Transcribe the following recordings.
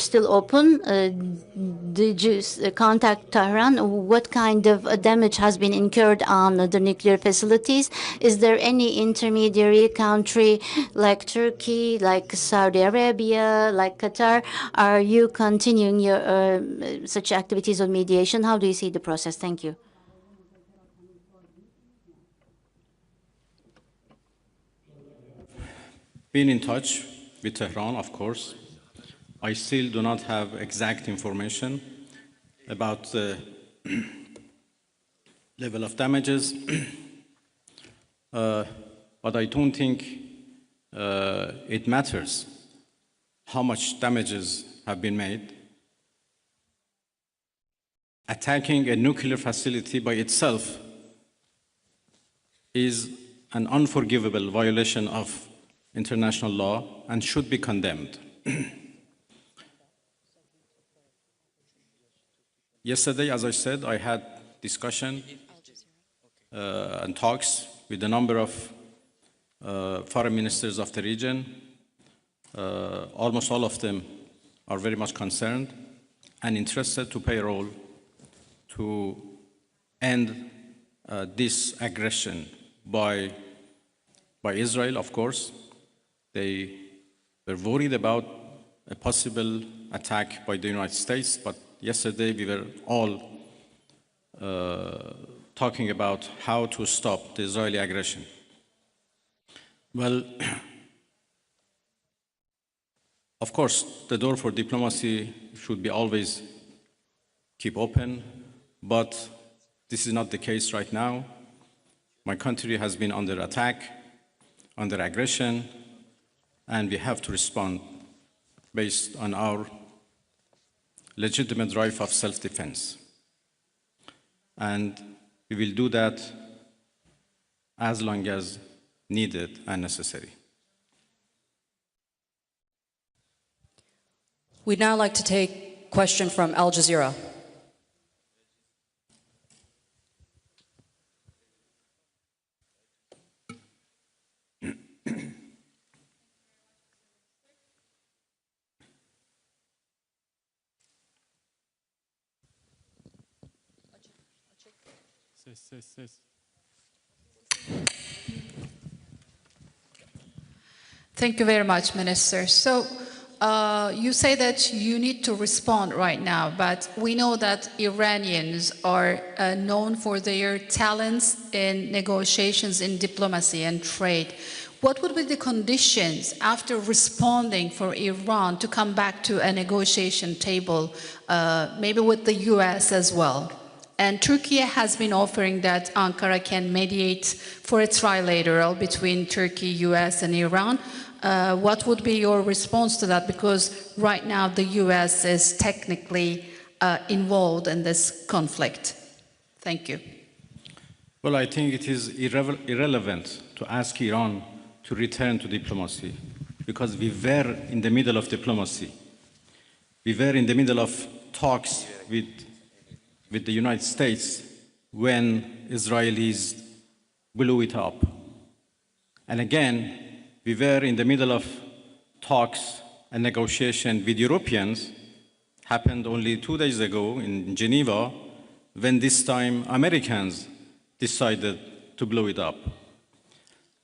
still open? Did you contact Tehran? What kind of damage has been incurred on the nuclear facilities? Is there any intermediary country like Turkey, like Saudi Arabia, like Qatar? Are you continuing your such activities of mediation? How do you see the process? Thank you. Been in touch with Tehran, of course. I still do not have exact information about the level of damages, but I don't think it matters how much damages have been made. Attacking a nuclear facility by itself is an unforgivable violation of international law and should be condemned. Yesterday, as I said, I had discussion and talks with a number of foreign ministers of the region. Almost all of them are very much concerned and interested to play a role to end this aggression by Israel, of course. They were worried about a possible attack by the United States, but yesterday we were all talking about how to stop the Israeli aggression. Well, of course, the door for diplomacy should be always keep open, but this is not the case right now. My country has been under attack, under aggression, and we have to respond based on our legitimate right of self-defense. And we will do that as long as needed and necessary. We'd now like to take a question from Al Jazeera. Thank you very much, Minister. So you say that you need to respond right now, but we know that Iranians are known for their talents in negotiations in diplomacy and trade. What would be the conditions after responding for Iran to come back to a negotiation table, maybe with the US as well? And Turkey has been offering that Ankara can mediate for a trilateral between Turkey, US, and Iran. What would be your response to that? Because right now the US is technically involved in this conflict. Thank you. Well, I think it is irrelevant to ask Iran to return to diplomacy, because we were in the middle of diplomacy. We were in the middle of talks with the United States when Israelis blew it up. And again, we were in the middle of talks and negotiation with Europeans, happened only 2 days ago in Geneva, when this time Americans decided to blow it up.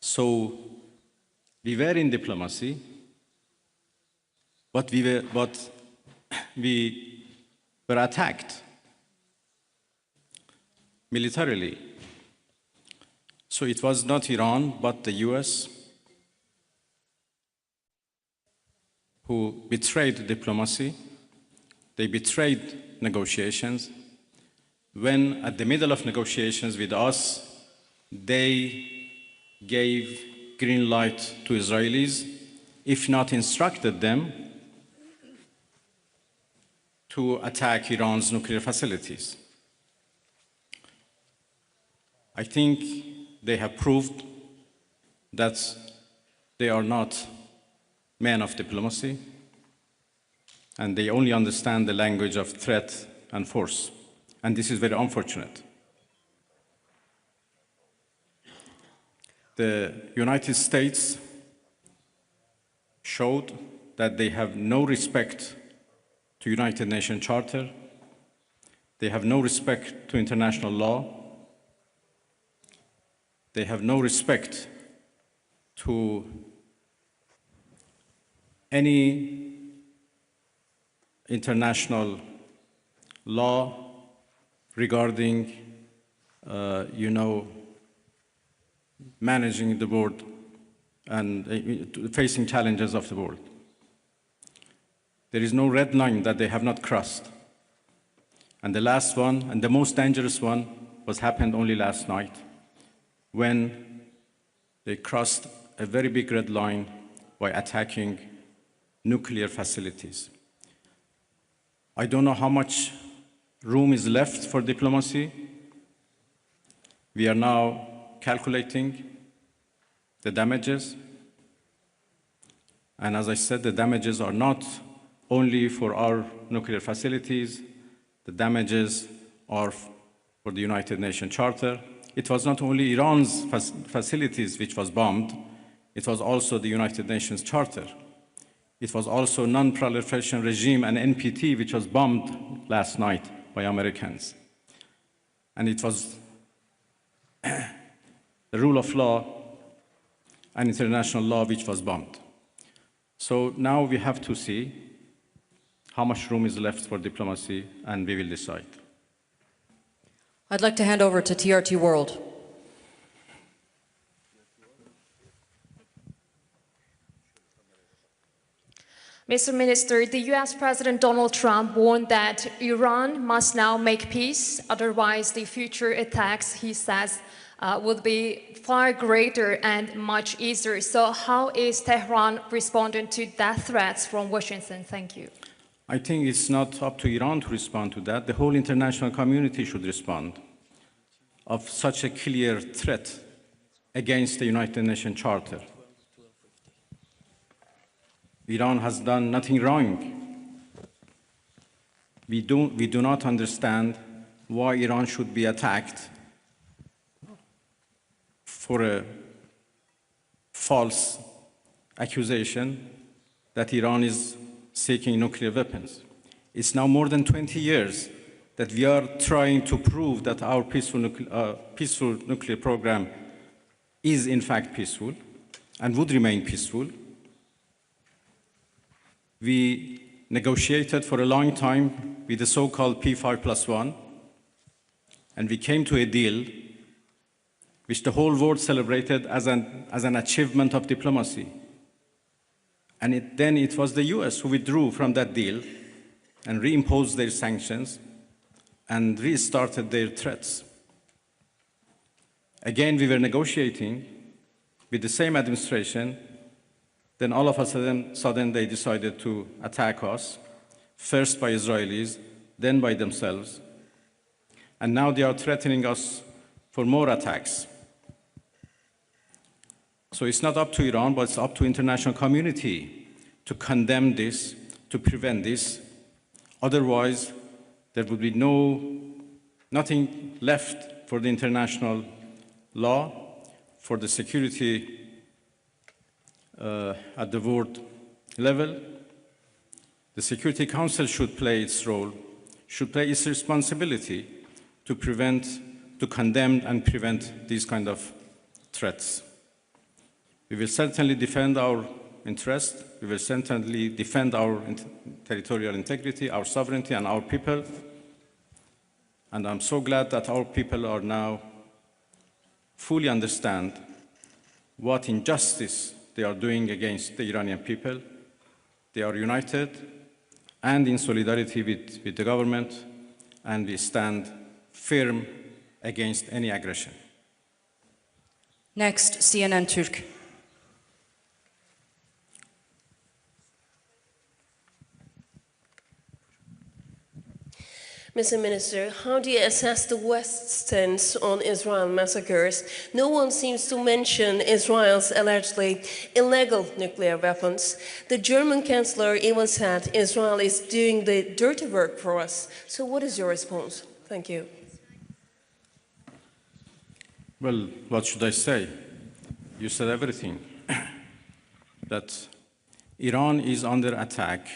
So we were in diplomacy, but we were attacked militarily. So it was not Iran, but the US who betrayed diplomacy. They betrayed negotiations. When at the middle of negotiations with us, they gave green light to Israelis, if not instructed them to attack Iran's nuclear facilities. I think they have proved that they are not men of diplomacy, and they only understand the language of threat and force. And this is very unfortunate. The United States showed that they have no respect to United Nations Charter. They have no respect to international law. They have no respect to any international law regarding, managing the world and facing challenges of the world. There is no red line that they have not crossed. And the last one, and the most dangerous one, happened only last night, when they crossed a very big red line by attacking nuclear facilities. I don't know how much room is left for diplomacy. We are now calculating the damages. And as I said, the damages are not only for our nuclear facilities. The damages are for the United Nations Charter. It was not only Iran's facilities which was bombed, it was also the United Nations Charter. It was also non-proliferation regime and NPT, which was bombed last night by Americans. And it was the rule of law and international law which was bombed. So now we have to see how much room is left for diplomacy, and we will decide. I'd like to hand over to TRT World. Mr. Minister, the US President Donald Trump warned that Iran must now make peace, otherwise the future attacks, he says, would be far greater and much easier. So how is Tehran responding to death threats from Washington? Thank you. I think it's not up to Iran to respond to that. The whole international community should respond of such a clear threat against the United Nations Charter. Iran has done nothing wrong. We do not understand why Iran should be attacked for a false accusation that Iran is seeking nuclear weapons. It's now more than 20 years that we are trying to prove that our peaceful nuclear program is in fact peaceful and would remain peaceful. We negotiated for a long time with the so-called P5+1, and we came to a deal which the whole world celebrated as an achievement of diplomacy. And then it was the US who withdrew from that deal and reimposed their sanctions and restarted their threats. Again, we were negotiating with the same administration. Then all of a sudden they decided to attack us, first by Israelis, then by themselves. And now they are threatening us for more attacks. So it's not up to Iran, but it's up to the international community to condemn this, to prevent this. Otherwise, there would be nothing left for the international law, for the security at the world level. The Security Council should play its role, should play its responsibility to condemn and prevent these kind of threats. We will certainly defend our interest. We will certainly defend our territorial integrity, our sovereignty, and our people. And I'm so glad that our people are now fully understand what injustice they are doing against the Iranian people. They are united and in solidarity with the government, and we stand firm against any aggression. Next, CNN Türk. Mr. Minister, how do you assess the West's stance on Israel massacres? No one seems to mention Israel's allegedly illegal nuclear weapons. The German Chancellor even said Israel is doing the dirty work for us. So what is your response? Thank you. Well, what should I say? You said everything. That Iran is under attack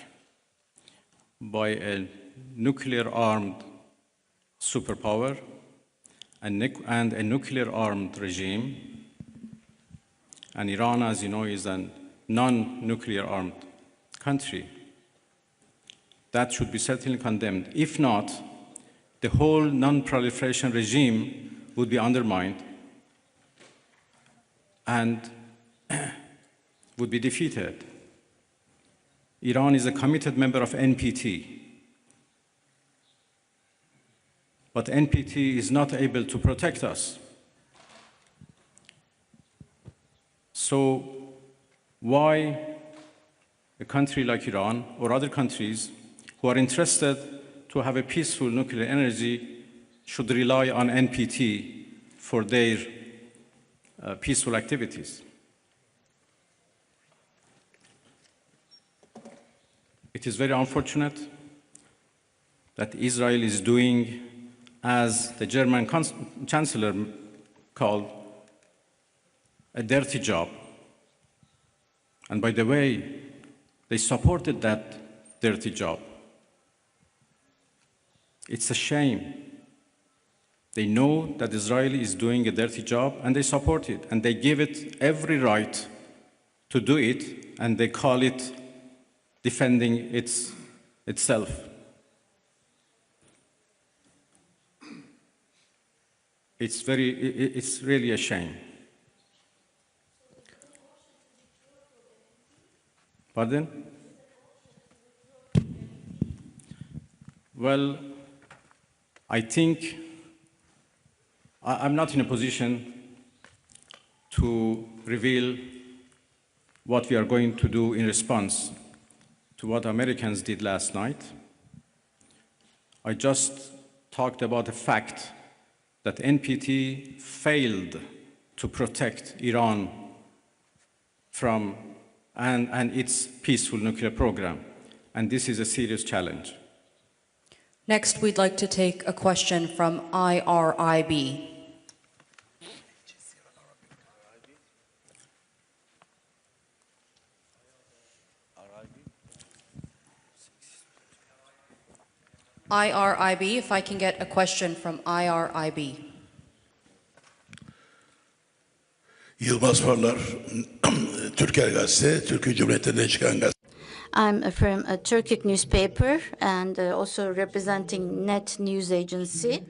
by a nuclear-armed superpower and a nuclear-armed regime. And Iran, as you know, is a non-nuclear armed country. That should be certainly condemned. If not, the whole non-proliferation regime would be undermined and would be defeated. Iran is a committed member of NPT, but NPT is not able to protect us. So why a country like Iran or other countries who are interested to have a peaceful nuclear energy should rely on NPT for their peaceful activities? It is very unfortunate that Israel is doing, as the German Chancellor called, a dirty job. And by the way, they supported that dirty job. It's a shame. They know that Israel is doing a dirty job and they support it, and they give it every right to do it, and they call it defending itself. It's really a shame. Pardon? Well, I think I'm not in a position to reveal what we are going to do in response to what Americans did last night. I just talked about the fact that NPT failed to protect Iran from and its peaceful nuclear program, and this is a serious challenge. Next, we'd like to take a question from IRIB. IRIB, if I can get a question from IRIB. Yılmaz Parlar, Türker Gazete, Türkiye Cumhuriyeti'nden çıkan gazete. I'm from a Turkic newspaper and also representing Net News Agency.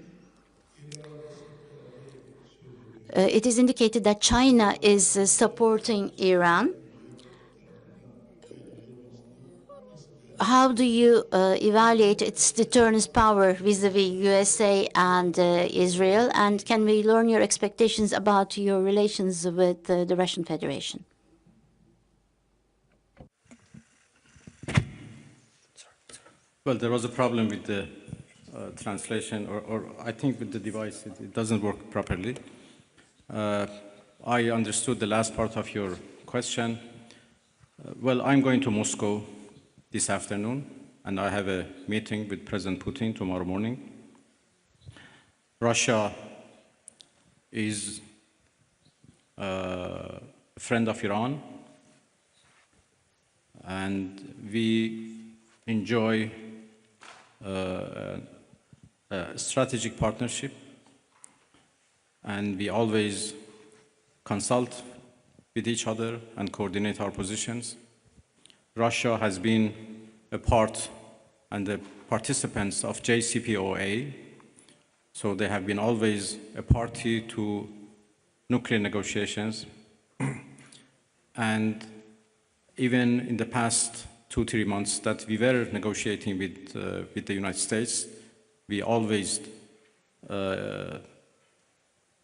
It is indicated that China is supporting Iran. How do you evaluate its deterrence power vis-a-vis USA and Israel? And can we learn your expectations about your relations with the Russian Federation? Well, there was a problem with the translation, or I think with the device, it doesn't work properly. I understood the last part of your question. Well, I'm going to Moscow this afternoon, and I have a meeting with President Putin tomorrow morning. Russia is a friend of Iran, and we enjoy a strategic partnership, and we always consult with each other and coordinate our positions. Russia has been a part and the participants of JCPOA, so they have been always a party to nuclear negotiations. And even in the past 2-3 months that we were negotiating with the United States, we always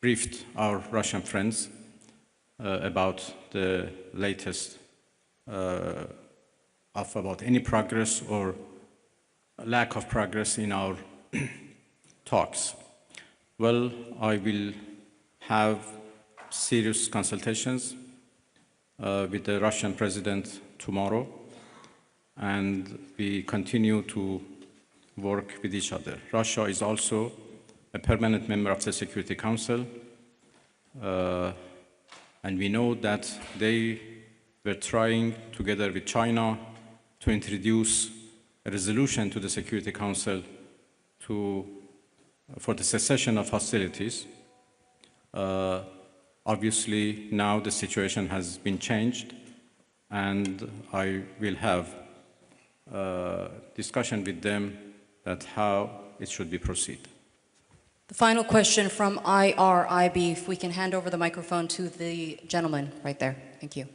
briefed our Russian friends about the latest about any progress or lack of progress in our talks. Well, I will have serious consultations with the Russian president tomorrow, and we continue to work with each other. Russia is also a permanent member of the Security Council, and we know that they were trying, together with China, to introduce a resolution to the Security Council for the cessation of hostilities. Obviously, now the situation has been changed, and I will have a discussion with them that how it should be proceed. The final question from IRIB, if we can hand over the microphone to the gentleman right there. Thank you.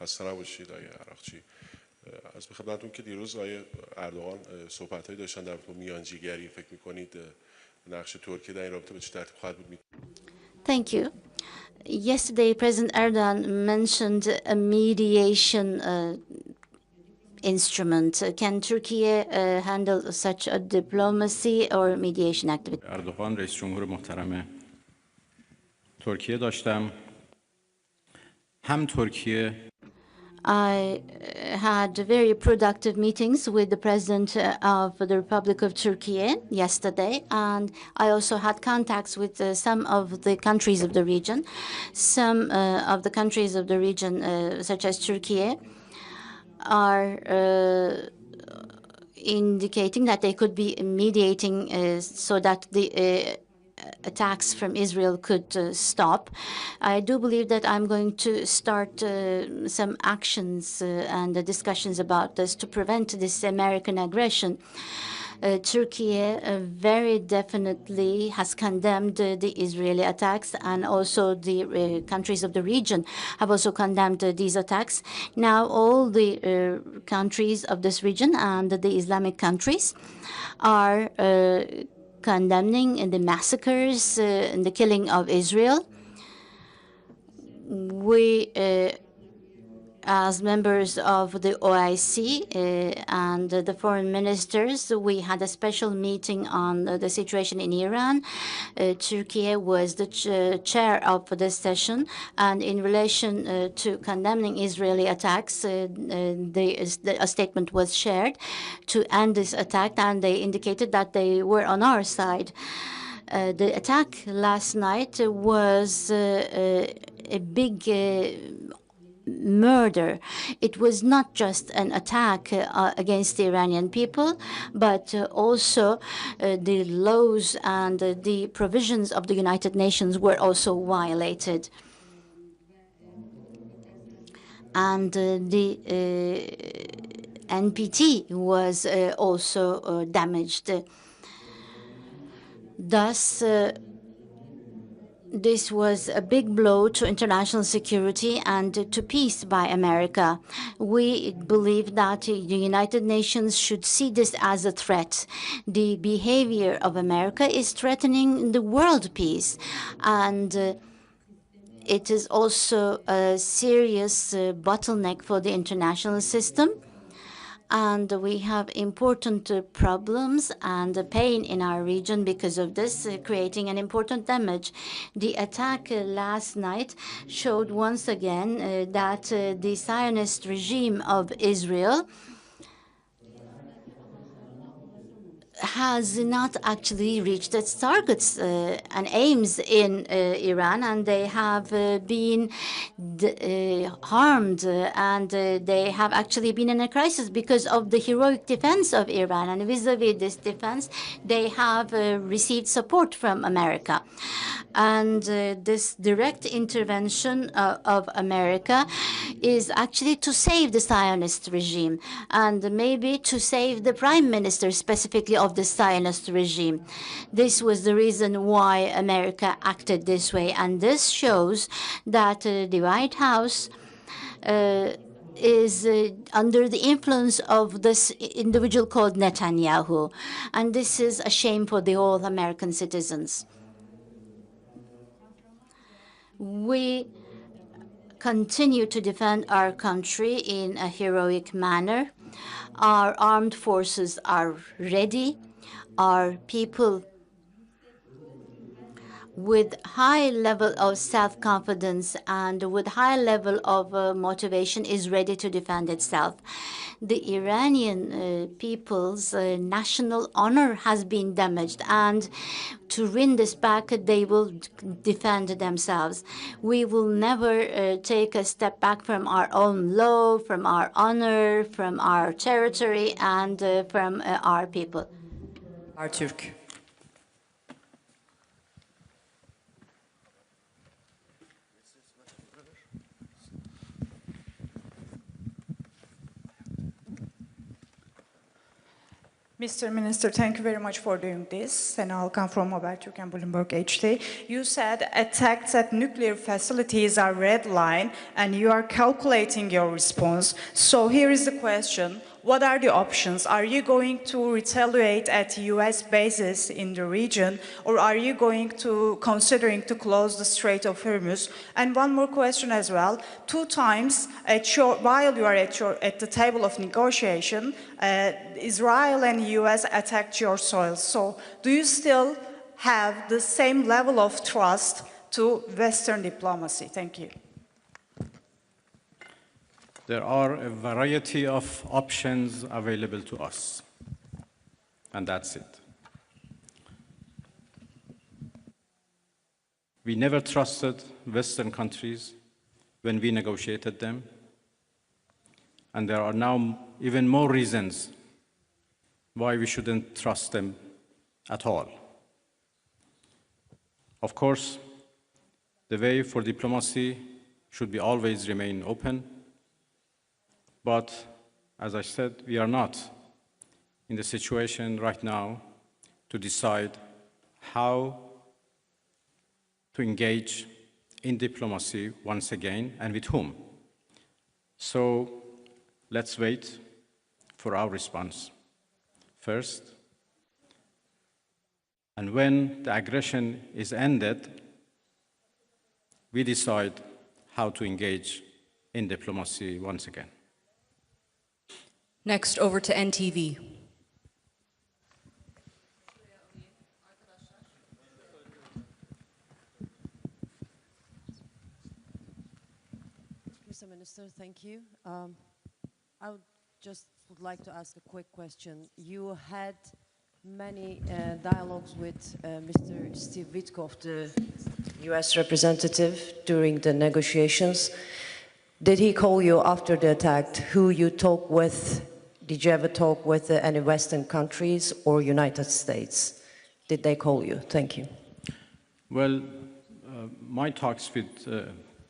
خسته نباشید آقای عراقچی. از خدمتتون که دیروز آقای اردوغان صحبت‌هایی داشتن در مورد میانجیگری، فکر می‌کنید نقش ترکیه در این رابطه به چه ترتیب خواهد بود؟ Thank you. Yesterday, President Erdogan mentioned a mediation instrument. Can Turkey handle such a diplomacy or mediation activity? اردوغان رئیس جمهور محترم ترکیه داشتم. هم ترکیه I had very productive meetings with the President of the Republic of Turkey yesterday, and I also had contacts with some of the countries of the region. Some of the countries of the region, such as Turkey, are indicating that they could be mediating so that the attacks from Israel could stop. I do believe that I'm going to start some actions and discussions about this to prevent this American aggression. Turkey very definitely has condemned the Israeli attacks, and also the countries of the region have also condemned these attacks. Now all the countries of this region and the Islamic countries are condemning the massacres and the killing of Israel. We, as members of the OIC and the foreign ministers, we had a special meeting on the situation in Iran. Turkey was the chair of this session, and in relation to condemning Israeli attacks, a statement was shared to end this attack, and they indicated that they were on our side. The attack last night was a big murder. It was not just an attack against the Iranian people, but also the laws and the provisions of the United Nations were also violated. And the NPT was also damaged. Thus, this was a big blow to international security and to peace by America. We believe that the United Nations should see this as a threat. The behavior of America is threatening the world peace, and it is also a serious bottleneck for the international system. And we have important problems and pain in our region because of this, creating an important damage. The attack last night showed once again that the Zionist regime of Israel has not actually reached its targets and aims in Iran, and they have been harmed, and they have actually been in a crisis because of the heroic defense of Iran. And vis-a-vis this defense, they have received support from America. And this direct intervention of America is actually to save the Zionist regime, and maybe to save the prime minister specifically of the Zionist regime. This was the reason why America acted this way, and this shows that the White House is under the influence of this individual called Netanyahu, and this is a shame for the all American citizens. We continue to defend our country in a heroic manner. Our armed forces are ready. Our people with high level of self-confidence and with high level of motivation is ready to defend itself. The Iranian people's national honor has been damaged, and to win this back, they will defend themselves. We will never take a step back from our own law, from our honor, from our territory, and from our people. Artürk. Mr. Minister, thank you very much for doing this. And I'll come from Habertürk and Bloomberg HT. You said attacks at nuclear facilities are red line, and you are calculating your response. So here is the question. What are the options? Are you going to retaliate at US bases in the region, or are you going to considering to close the Strait of Hormuz? And one more question as well. 2 times while you are at the table of negotiation, Israel and US attacked your soil. So do you still have the same level of trust to Western diplomacy? Thank you. There are a variety of options available to us, and that's it. We never trusted Western countries when we negotiated them, and there are now even more reasons why we shouldn't trust them at all. Of course, the way for diplomacy should be always remain open. But, as I said, we are not in the situation right now to decide how to engage in diplomacy once again and with whom. So let's wait for our response first. And when the aggression is ended, we decide how to engage in diplomacy once again. Next, over to NTV. Mr. Minister, thank you. I would like to ask a quick question. You had many dialogues with Mr. Steve Witkoff, the US representative, during the negotiations. Did he call you after the attack? Who you talked with? Did you ever talk with any Western countries or United States? Did they call you? Thank you. Well, my talks with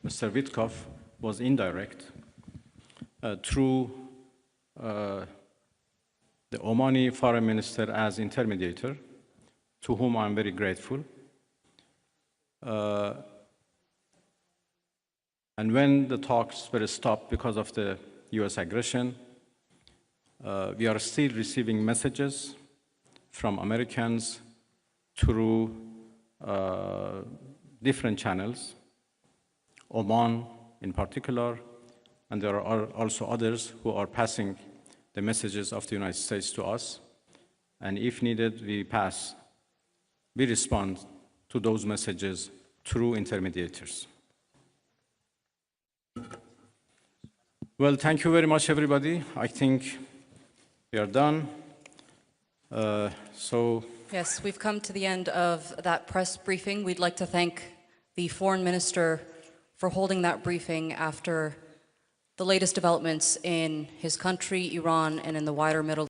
Mr. Witkoff was indirect through the Omani Foreign Minister as intermediator, to whom I'm very grateful. And when the talks were stopped because of the US aggression, we are still receiving messages from Americans through different channels, Oman in particular, and there are also others who are passing the messages of the United States to us. And if needed, we respond to those messages through intermediators. Well, thank you very much, everybody. I think we are done. Yes, we've come to the end of that press briefing. We'd like to thank the Foreign Minister for holding that briefing after the latest developments in his country, Iran, and in the wider Middle